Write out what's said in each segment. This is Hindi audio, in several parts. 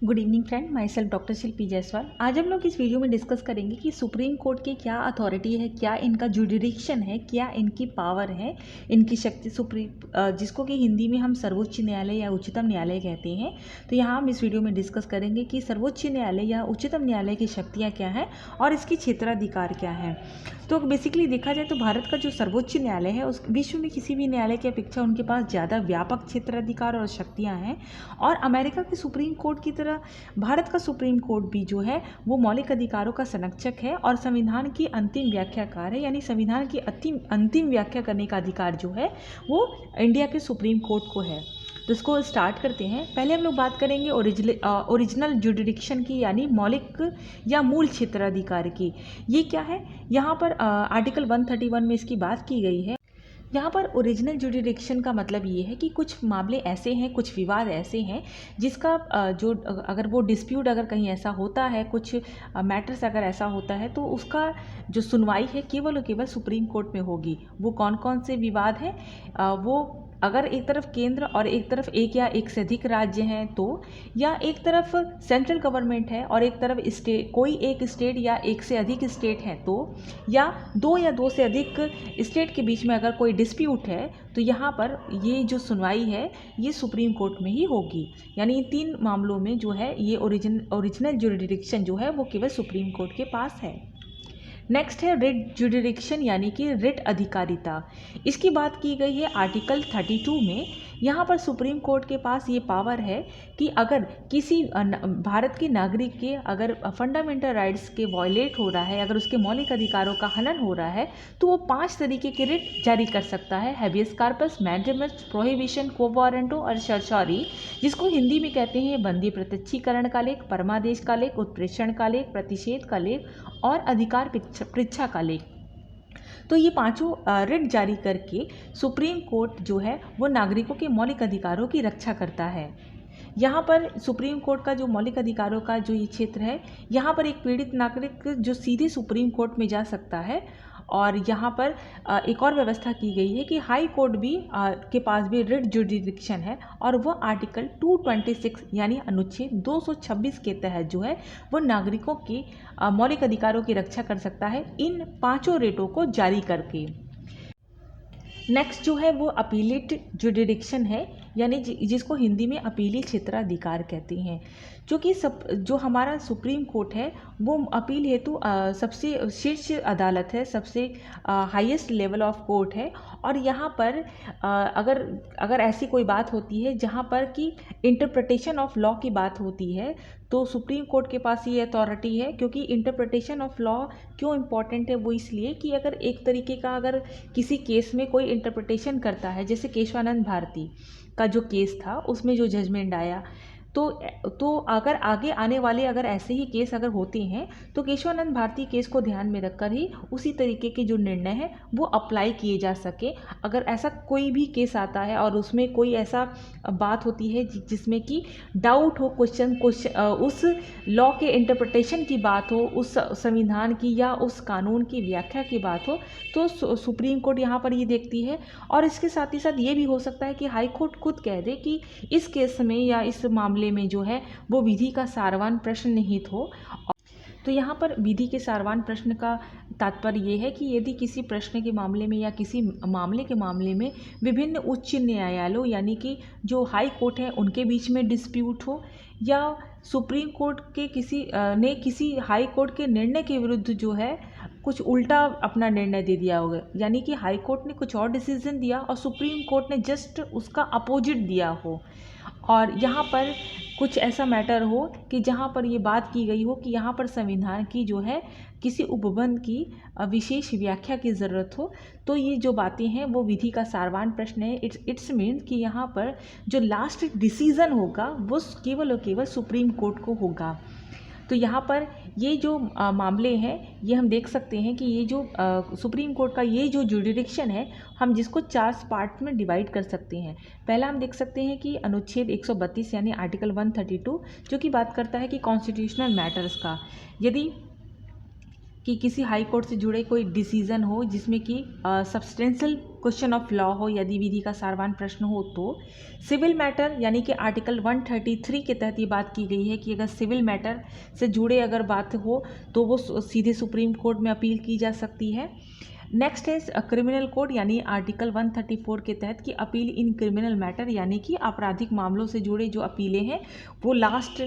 Good evening friend, myself doctor Shilpi Jaiswal. आज हम लोग इस वीडियो में डिस्कस करेंगे कि सुप्रीम कोर्ट की क्या अथॉरिटी है, क्या इनका जुडिडिक्शन है, क्या इनकी पावर है, इनकी शक्ति जिसको कि हिंदी में हम सर्वोच्च न्यायालय या उच्चतम न्यायालय कहते हैं। तो यहाँ हम इस वीडियो में डिस्कस करेंगे कि सर्वोच्च न्यायालय या उच्चतम न्यायालय की शक्तियाँ क्या हैं और इसकी क्षेत्राधिकार क्या है। तो बेसिकली देखा जाए तो भारत का जो सर्वोच्च न्यायालय है उस विश्व में किसी भी न्यायालय की अपेक्षा उनके पास ज़्यादा व्यापक क्षेत्राधिकार और शक्तियाँ हैं। और अमेरिका के सुप्रीम कोर्ट की तरह भारत का सुप्रीम कोर्ट भी जो है वो मौलिक अधिकारों का संरक्षक है और संविधान की अंतिम व्याख्याकार है, यानी संविधान की अंतिम व्याख्या करने का अधिकार जो है वो इंडिया के सुप्रीम कोर्ट को है। तो इसको स्टार्ट करते हैं। पहले हम लोग बात करेंगे ओरिजिनल जुडिडिक्शन की, यानी मौलिक या मूल क्षेत्राधिकार की। ये क्या है, यहाँ पर आर्टिकल 131 में इसकी बात की गई है। यहाँ पर ओरिजिनल जुडिडिक्शन का मतलब ये है कि कुछ मामले ऐसे हैं, कुछ विवाद ऐसे हैं जिसका जो अगर वो डिस्प्यूट अगर कहीं ऐसा होता है, कुछ मैटर्स अगर ऐसा होता है तो उसका जो सुनवाई है केवल और केवल सुप्रीम कोर्ट में होगी। वो कौन कौन से विवाद हैं, वो अगर एक तरफ केंद्र और एक तरफ एक या एक से अधिक राज्य हैं तो, या एक तरफ सेंट्रल गवर्नमेंट है और एक तरफ कोई एक स्टेट या एक से अधिक स्टेट हैं तो, या दो से अधिक स्टेट के बीच में अगर कोई डिस्प्यूट है तो यहाँ पर ये जो सुनवाई है ये सुप्रीम कोर्ट में ही होगी। यानी इन तीन मामलों में जो है ये ओरिजिनल जुडिडिक्शन जो है वो केवल सुप्रीम कोर्ट के पास है। नेक्स्ट है रिट जुडिडिक्शन, यानी कि रिट अधिकारिता। इसकी बात की गई है आर्टिकल 32 में। यहाँ पर सुप्रीम कोर्ट के पास ये पावर है कि अगर किसी भारत के नागरिक के अगर फंडामेंटल राइट्स के वॉयलेट हो रहा है, अगर उसके मौलिक अधिकारों का हनन हो रहा है तो वो 5 तरीके के रिट जारी कर सकता है। Habeas corpus, mandamus, prohibition, quo warranto और सर्चॉरी, जिसको हिंदी में कहते हैं बंदी प्रत्यक्षीकरण का लेख, परमादेश का लेख, उत्प्रेषण का लेख, प्रतिषेध का लेख और अधिकार परीक्षा का लेख। तो ये पांचों रिट जारी करके सुप्रीम कोर्ट जो है वो नागरिकों के मौलिक अधिकारों की रक्षा करता है। यहाँ पर सुप्रीम कोर्ट का जो मौलिक अधिकारों का जो ये क्षेत्र है, यहाँ पर एक पीड़ित नागरिक जो सीधे सुप्रीम कोर्ट में जा सकता है। और यहाँ पर एक और व्यवस्था की गई है कि हाई कोर्ट भी के पास भी रिट जुडिडिक्शन है और वह आर्टिकल 226 यानी अनुच्छेद 226 के तहत जो है वो नागरिकों की मौलिक अधिकारों की रक्षा कर सकता है इन पांचों रिटों को जारी करके। नेक्स्ट जो है वो अपीलेट जुडिडिक्शन है, यानी जिसको हिंदी में अपीली क्षेत्राधिकार कहते हैं। क्योंकि जो हमारा सुप्रीम कोर्ट है वो अपील हेतु सबसे शीर्ष अदालत है, सबसे हाईएस्ट लेवल ऑफ कोर्ट है। और यहाँ पर अगर ऐसी कोई बात होती है जहाँ पर कि इंटरप्रिटेशन ऑफ लॉ की बात होती है तो सुप्रीम कोर्ट के पास ये अथॉरिटी है। क्योंकि इंटरप्रिटेशन ऑफ लॉ क्यों इम्पॉर्टेंट है, वो इसलिए कि अगर एक तरीके का अगर किसी केस में कोई इंटरप्रिटेशन करता है, जैसे केशवानंद भारती का जो केस था उसमें जो जजमेंट आया, तो अगर आगे आने वाले अगर ऐसे ही केस अगर होते हैं तो केशवानंद भारती केस को ध्यान में रखकर ही उसी तरीके के जो निर्णय है वो अप्लाई किए जा सके। अगर ऐसा कोई भी केस आता है और उसमें कोई ऐसा बात होती है जिसमें कि डाउट हो, क्वेश्चन उस लॉ के इंटरप्रिटेशन की बात हो, उस संविधान की या उस कानून की व्याख्या की बात हो, तो सुप्रीम कोर्ट यहाँ पर ये देखती है। और इसके साथ ही साथ ये भी हो सकता है कि हाई कोर्ट खुद कह दे कि इस केस में या इस मामले में जो है वो विधि का सारवान प्रश्न निहित हो। तो यहाँ पर विधि के सारवान प्रश्न का तात्पर्य ये है कि यदि किसी प्रश्न के मामले में या किसी मामले के मामले में विभिन्न उच्च न्यायालयों यानी कि जो हाई कोर्ट है उनके बीच में डिस्प्यूट हो, या सुप्रीम कोर्ट के किसी हाई कोर्ट के निर्णय के विरुद्ध जो है कुछ उल्टा अपना निर्णय दे दिया होगा, यानी कि हाई कोर्ट ने कुछ और डिसीजन दिया और सुप्रीम कोर्ट ने जस्ट उसका अपोजिट दिया हो, और यहाँ पर कुछ ऐसा मैटर हो कि जहाँ पर ये बात की गई हो कि यहाँ पर संविधान की जो है किसी उपबंध की विशेष व्याख्या की ज़रूरत हो, तो ये जो बातें हैं वो विधि का सारवान प्रश्न है। इट्स मीन कि यहाँ पर जो लास्ट डिसीज़न होगा वो केवल और केवल सुप्रीम कोर्ट को होगा। तो यहाँ पर ये जो मामले हैं ये हम देख सकते हैं कि ये जो सुप्रीम कोर्ट का ये जो जुडिडिक्शन है हम जिसको 4 पार्ट में डिवाइड कर सकते हैं। पहला हम देख सकते हैं कि अनुच्छेद 132 यानी आर्टिकल 132 जो कि बात करता है कि कॉन्स्टिट्यूशनल मैटर्स का, यदि कि किसी हाई कोर्ट से जुड़े कोई डिसीज़न हो जिसमें कि सब्सटेंशियल क्वेश्चन ऑफ लॉ हो, यदि विधि का सारवान प्रश्न हो तो सिविल मैटर यानी कि आर्टिकल 133 के तहत ये बात की गई है कि अगर सिविल मैटर से जुड़े अगर बात हो तो वो सीधे सुप्रीम कोर्ट में अपील की जा सकती है। नेक्स्ट है क्रिमिनल कोड यानी आर्टिकल 134 के तहत की अपील इन क्रिमिनल मैटर यानी कि आपराधिक मामलों से जुड़े जो अपीलें हैं वो लास्ट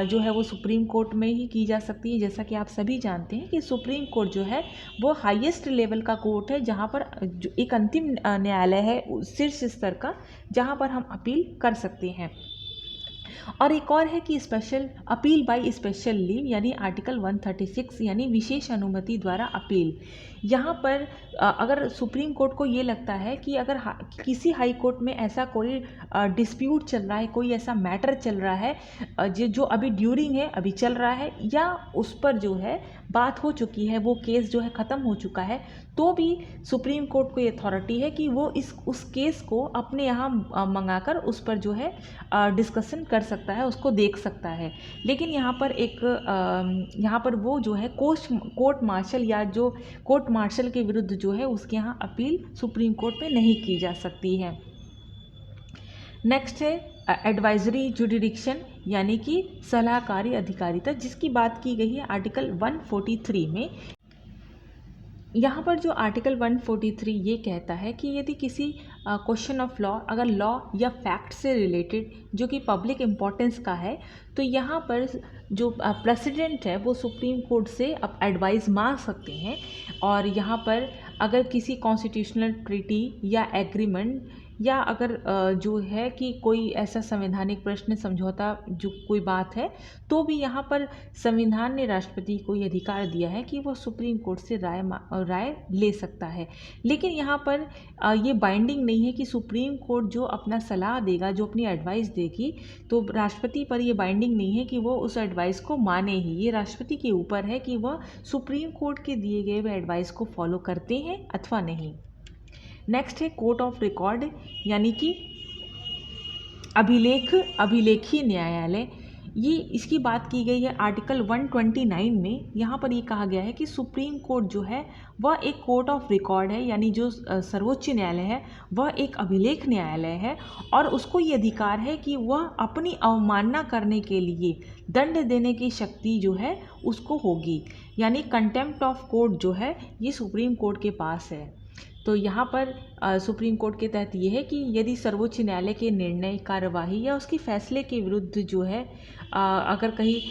जो है वो सुप्रीम कोर्ट में ही की जा सकती है। जैसा कि आप सभी जानते हैं कि सुप्रीम कोर्ट जो है वो हाईएस्ट लेवल का कोर्ट है, जहाँ पर जो एक अंतिम न्यायालय है शीर्ष स्तर का, जहाँ पर हम अपील कर सकते हैं। और एक और है कि special appeal by special leave यानी आर्टिकल 136 यानी विशेष अनुमति द्वारा अपील। यहाँ पर अगर सुप्रीम कोर्ट को ये लगता है कि अगर किसी हाई कोर्ट में ऐसा कोई डिस्प्यूट चल रहा है, कोई ऐसा मैटर चल रहा है जो अभी ड्यूरिंग है, अभी चल रहा है, या उस पर जो है बात हो चुकी है, वो केस जो है ख़त्म हो चुका है, तो भी सुप्रीम कोर्ट को ये अथॉरिटी है कि वो उस केस को अपने यहाँ मंगाकर उस पर जो है डिस्कशन कर सकता है, उसको देख सकता है। लेकिन यहाँ पर वो जो है कोर्ट मार्शल या जो कोर्ट मार्शल के विरुद्ध जो है उसके यहाँ अपील सुप्रीम कोर्ट में नहीं की जा सकती है। नेक्स्ट है एडवाइजरी जुडिडिक्शन यानी कि सलाहकारी अधिकारिता, जिसकी बात की गई है आर्टिकल 143 में। यहाँ पर जो आर्टिकल 143 ये कहता है कि यदि किसी क्वेश्चन ऑफ लॉ अगर लॉ या फैक्ट से रिलेटेड जो कि पब्लिक इम्पोर्टेंस का है, तो यहाँ पर जो प्रेसिडेंट है वो सुप्रीम कोर्ट से अब एडवाइस मांग सकते हैं। और यहाँ पर अगर किसी कॉन्स्टिट्यूशनल ट्रीटी या एग्रीमेंट या अगर जो है कि कोई ऐसा संवैधानिक प्रश्न समझौता जो कोई बात है, तो भी यहाँ पर संविधान ने राष्ट्रपति को ये अधिकार दिया है कि वो सुप्रीम कोर्ट से राय ले सकता है। लेकिन यहाँ पर ये बाइंडिंग नहीं है कि सुप्रीम कोर्ट जो अपना सलाह देगा, जो अपनी एडवाइस देगी, तो राष्ट्रपति पर ये बाइंडिंग नहीं है कि वो उस एडवाइस को माने ही। ये राष्ट्रपति के ऊपर है कि वह सुप्रीम कोर्ट के दिए गए हुए एडवाइस को फॉलो करते हैं अथवा नहीं। नेक्स्ट है कोर्ट ऑफ रिकॉर्ड यानी कि अभिलेखी न्यायालय। ये इसकी बात की गई है आर्टिकल 129 में। यहाँ पर ये कहा गया है कि सुप्रीम कोर्ट जो है वह एक कोर्ट ऑफ रिकॉर्ड है, यानी जो सर्वोच्च न्यायालय है वह एक अभिलेख न्यायालय है, और उसको ये अधिकार है कि वह अपनी अवमानना करने के लिए दंड देने की शक्ति जो है उसको होगी, यानी कंटेम्प्ट ऑफ कोर्ट जो है ये सुप्रीम कोर्ट के पास है। तो यहाँ पर सुप्रीम कोर्ट के तहत ये है कि यदि सर्वोच्च न्यायालय के निर्णय, कार्यवाही या उसके फैसले के विरुद्ध जो है अगर कहीं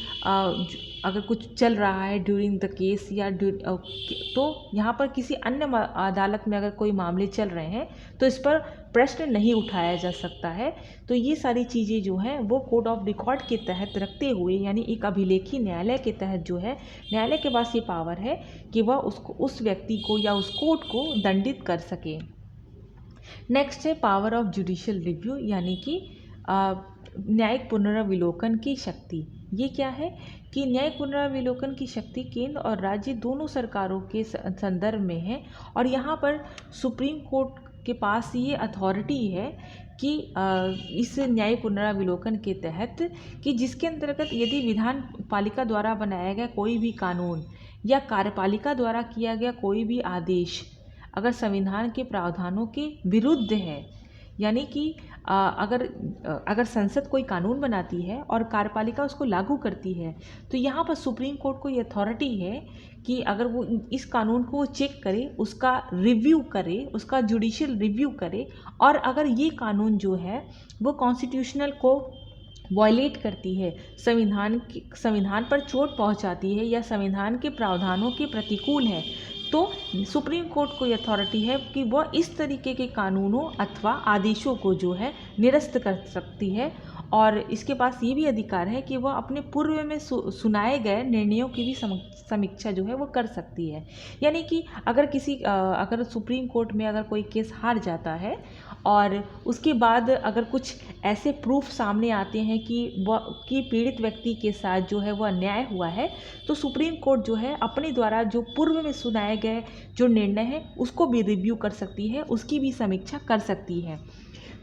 अगर कुछ चल रहा है ड्यूरिंग द केस या तो यहाँ पर किसी अन्य अदालत में अगर कोई मामले चल रहे हैं तो इस पर प्रश्न नहीं उठाया जा सकता है। तो ये सारी चीज़ें जो हैं वो कोर्ट ऑफ रिकॉर्ड के तहत रखते हुए, यानी एक अभिलेखी न्यायालय के तहत जो है न्यायालय के पास ये पावर है कि वह उस व्यक्ति को या उस कोर्ट को दंडित कर सके। नेक्स्ट है पावर ऑफ जुडिशियल रिव्यू यानी कि न्यायिक पुनराविलोकन की शक्ति। ये क्या है कि न्यायिक पुनराविलोकन की शक्ति केंद्र और राज्य दोनों सरकारों के संदर्भ में है, और यहाँ पर सुप्रीम कोर्ट के पास ये अथॉरिटी है कि इस न्यायिक पुनराविलोकन के तहत कि जिसके अंतर्गत यदि विधान पालिका द्वारा बनाया गया कोई भी कानून या कार्यपालिका द्वारा किया गया कोई भी आदेश अगर संविधान के प्रावधानों के विरुद्ध है, यानी कि अगर संसद कोई कानून बनाती है और कार्यपालिका उसको लागू करती है, तो यहाँ पर सुप्रीम कोर्ट को ये अथॉरिटी है कि अगर वो इस कानून को चेक करे, उसका रिव्यू करे, उसका जुडिशियल रिव्यू करे, और अगर ये कानून जो है वो कॉन्स्टिट्यूशनल को वायलेट करती है, संविधान पर चोट पहुँचाती है या संविधान के प्रावधानों के प्रतिकूल है, तो सुप्रीम कोर्ट को ये अथॉरिटी है कि वह इस तरीके के कानूनों अथवा आदेशों को जो है निरस्त कर सकती है, और इसके पास ये भी अधिकार है कि वह अपने पूर्व में सुनाए गए निर्णयों की भी समीक्षा जो है वो कर सकती है। यानी कि अगर सुप्रीम कोर्ट में अगर कोई केस हार जाता है और उसके बाद अगर कुछ ऐसे प्रूफ सामने आते हैं कि पीड़ित व्यक्ति के साथ जो है वह अन्याय हुआ है, तो सुप्रीम कोर्ट जो है अपने द्वारा जो पूर्व में सुनाए गए जो निर्णय है उसको भी रिव्यू कर सकती है, उसकी भी समीक्षा कर सकती है।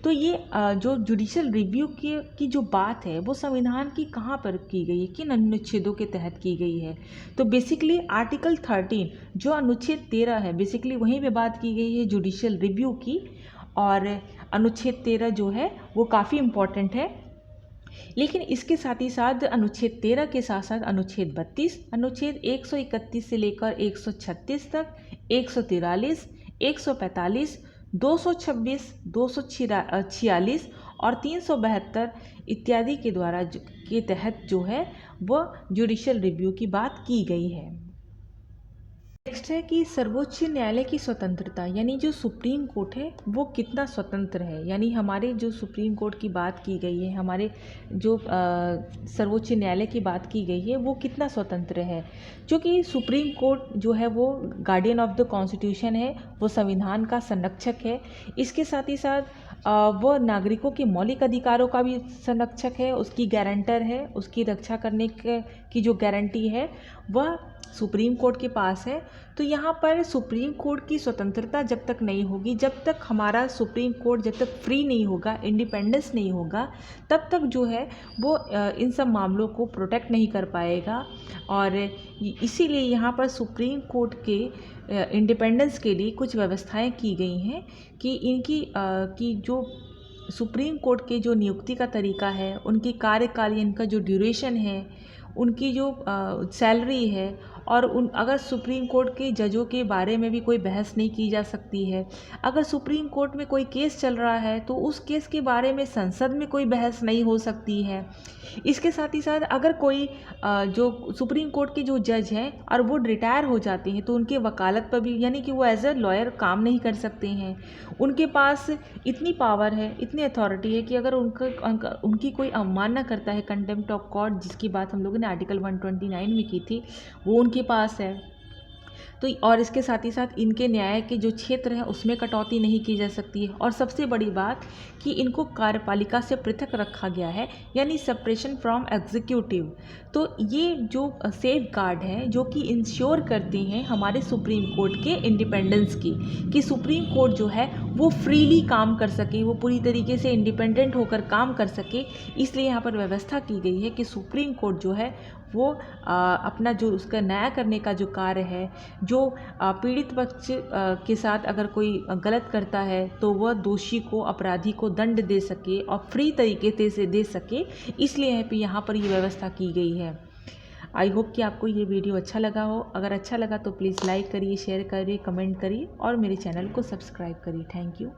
तो ये जो जुडिशल रिव्यू की जो बात है वो संविधान की कहाँ पर की गई है, किन अनुच्छेदों के तहत की गई है। तो बेसिकली आर्टिकल 13 जो अनुच्छेद 13 है, बेसिकली वहीं पे बात की गई है जुडिशल रिव्यू की। और अनुच्छेद 13 जो है वो काफ़ी इम्पॉर्टेंट है। लेकिन इसके साथ ही साथ अनुच्छेद 13 के साथ साथ अनुच्छेद 32, अनुच्छेद 131 से लेकर 136 तक, 143, 145, 226, 246 और 372 इत्यादि के द्वारा के तहत जो है वह जुडिशल रिव्यू की बात की गई है। नेक्स्ट है कि सर्वोच्च न्यायालय की स्वतंत्रता, यानी जो सुप्रीम कोर्ट है वो कितना स्वतंत्र है। यानी हमारे जो सुप्रीम कोर्ट की बात की गई है, हमारे जो सर्वोच्च न्यायालय की बात की गई है वो कितना स्वतंत्र है। क्योंकि सुप्रीम कोर्ट जो है वो गार्डियन ऑफ द कॉन्स्टिट्यूशन है, वो संविधान का संरक्षक है। इसके साथ ही साथ वह नागरिकों के मौलिक अधिकारों का भी संरक्षक है, उसकी गारंटर है, उसकी रक्षा करने की जो गारंटी है वह सुप्रीम कोर्ट के पास है। तो यहाँ पर सुप्रीम कोर्ट की स्वतंत्रता जब तक नहीं होगी, जब तक हमारा सुप्रीम कोर्ट जब तक फ्री नहीं होगा, इंडिपेंडेंस नहीं होगा, तब तक जो है वो इन सब मामलों को प्रोटेक्ट नहीं कर पाएगा। और इसीलिए यहाँ पर सुप्रीम कोर्ट के इंडिपेंडेंस के लिए कुछ व्यवस्थाएं की गई हैं कि की जो सुप्रीम कोर्ट के जो नियुक्ति का तरीका है, उनकी कार्यकाल, इनका जो ड्यूरेशन है, उनकी जो सैलरी है, और अगर सुप्रीम कोर्ट के जजों के बारे में भी कोई बहस नहीं की जा सकती है। अगर सुप्रीम कोर्ट में कोई केस चल रहा है तो उस केस के बारे में संसद में कोई बहस नहीं हो सकती है। इसके साथ ही साथ अगर कोई जो सुप्रीम कोर्ट के जो जज हैं और वो रिटायर हो जाते हैं तो उनके वकालत पर भी, यानी कि वो एज अ लॉयर काम नहीं कर सकते हैं। उनके पास इतनी पावर है, इतनी अथॉरिटी है कि अगर उनकी कोई अवमानना करता है, कंटेम्प्ट ऑफ कोर्ट जिसकी बात हम लोगों ने आर्टिकल 129 में की थी, वो उनके पास है। तो और इसके साथ ही साथ इनके न्याय के जो क्षेत्र हैं उसमें कटौती नहीं की जा सकती है। और सबसे बड़ी बात कि इनको कार्यपालिका से पृथक रखा गया है, यानी सेपरेशन फ्रॉम एग्जीक्यूटिव। तो ये जो सेफ गार्ड है जो कि इंश्योर करते हैं हमारे सुप्रीम कोर्ट के इंडिपेंडेंस की, कि सुप्रीम कोर्ट जो है वो फ्रीली काम कर सके, वो पूरी तरीके से इंडिपेंडेंट होकर काम कर सके। इसलिए यहाँ पर व्यवस्था की गई है कि सुप्रीम कोर्ट जो है वो अपना जो उसका न्याय करने का जो कार्य है, जो पीड़ित पक्ष के साथ अगर कोई गलत करता है तो वह दोषी को, अपराधी को दंड दे सके और फ्री तरीके से दे सके, इसलिए यहाँ पर ये व्यवस्था की गई है। आई होप कि आपको ये वीडियो अच्छा लगा हो। अगर अच्छा लगा तो प्लीज़ लाइक करिए, शेयर करिए, कमेंट करिए और मेरे चैनल को सब्सक्राइब करिए। Thank you.